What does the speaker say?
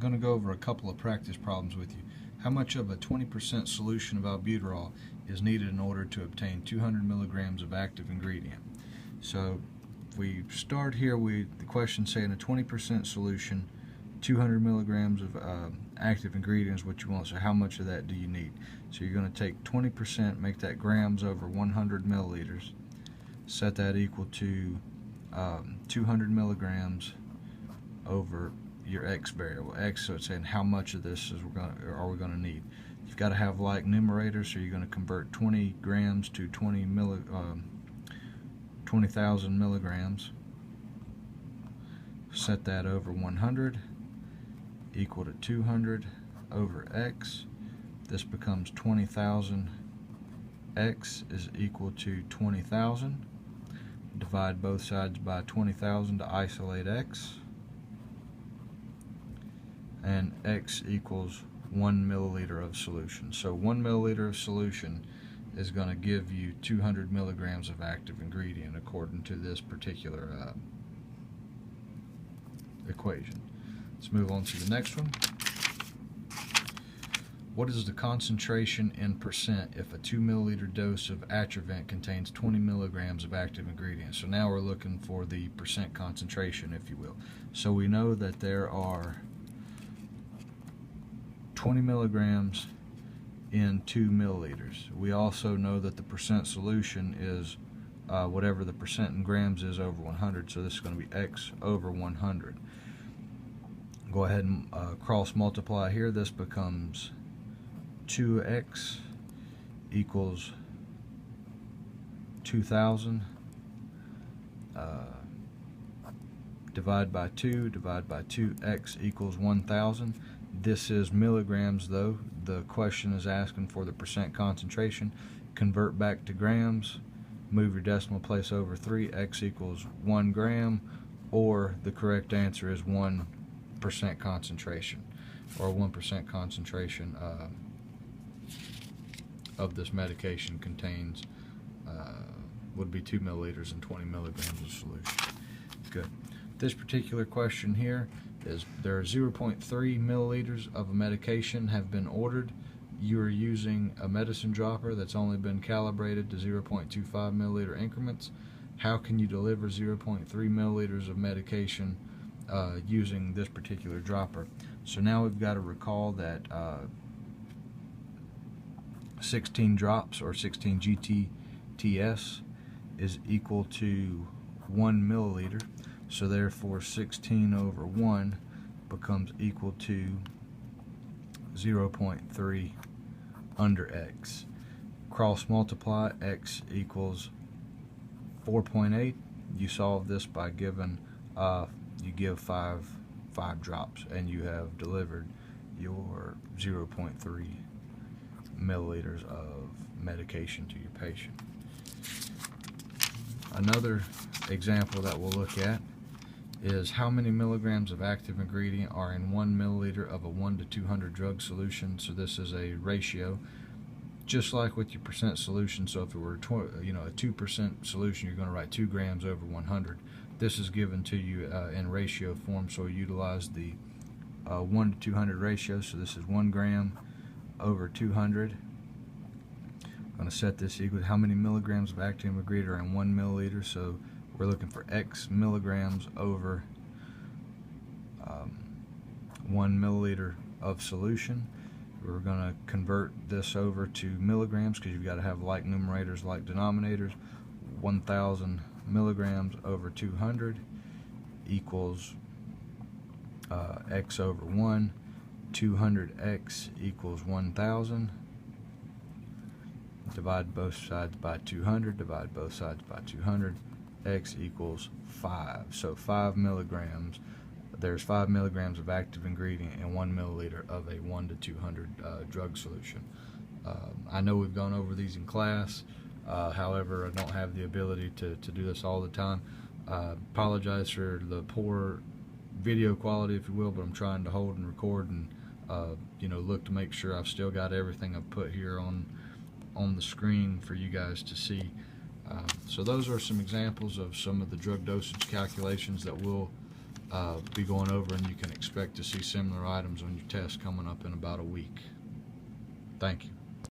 going to go over a couple of practice problems with you. How much of a 20% solution of albuterol is needed in order to obtain 200 milligrams of active ingredient? So if we start here, the question saying a 20% solution, 200 milligrams of active ingredient is what you want. So how much of that do you need? So you're going to take 20%, make that grams over 100 milliliters, set that equal to 200 milligrams over your X variable. X, so it's saying how much of this are we going to need. You've got to have like numerators, so you're going to convert 20 grams to 20,000 milligrams. Set that over 100 equal to 200 over X. This becomes 20,000. X is equal to 20,000. Divide both sides by 20,000 to isolate X. And X equals 1 milliliter of solution. So 1 milliliter of solution is going to give you 200 milligrams of active ingredient according to this particular equation. Let's move on to the next one. What is the concentration in percent if a 2 milliliter dose of Atrovent contains 20 milligrams of active ingredient? So now we're looking for the percent concentration, if you will. So we know that there are 20 milligrams in 2 milliliters. We also know that the percent solution is whatever the percent in grams is over 100, so this is going to be X over 100. Go ahead and cross multiply here. This becomes 2X equals 2,000. Divide by 2, divide by 2, X equals 1,000. This is milligrams though. The question is asking for the percent concentration. Convert back to grams, move your decimal place over 3, X equals 1 gram, or the correct answer is 1% concentration, or 1% concentration of this medication contains would be 2 milliliters and 20 milligrams of solution. Good. This particular question here is there are 0.3 milliliters of a medication have been ordered. You are using a medicine dropper that's only been calibrated to 0.25 milliliter increments. How can you deliver 0.3 milliliters of medication using this particular dropper? So now we've got to recall that 16 drops, or 16 GTTS, is equal to 1 milliliter. So therefore 16 over 1 becomes equal to 0.3 under X. Cross multiply, X equals 4.8. You solve this by giving, you give 5 drops and you have delivered your 0.3 milliliters of medication to your patient. Another example that we'll look at is how many milligrams of active ingredient are in 1 milliliter of a 1 to 200 drug solution. So this is a ratio, just like with your percent solution. So if it were a 2% solution, you're going to write 2 grams over 100. This is given to you in ratio form, so we utilize the 1 to 200 ratio. So this is 1 gram over 200. I'm going to set this equal to how many milligrams of active ingredient are in 1 milliliter. So we're looking for X milligrams over 1 milliliter of solution. We're going to convert this over to milligrams because you've got to have like numerators, like denominators. 1,000 milligrams over 200 equals X over 1. 200X equals 1,000. Divide both sides by 200. Divide both sides by 200. X equals 5. So 5 milligrams. There's 5 milligrams of active ingredient in 1 milliliter of a 1 to 200 drug solution. I know we've gone over these in class. However, I don't have the ability to do this all the time. Apologize for the poor video quality, if you will, but I'm trying to hold and record and look to make sure I've still got everything I've put here on the screen for you guys to see. So those are some examples of some of the drug dosage calculations that we'll be going over, and you can expect expect to see similar items on your test coming up in about a week. Thank you.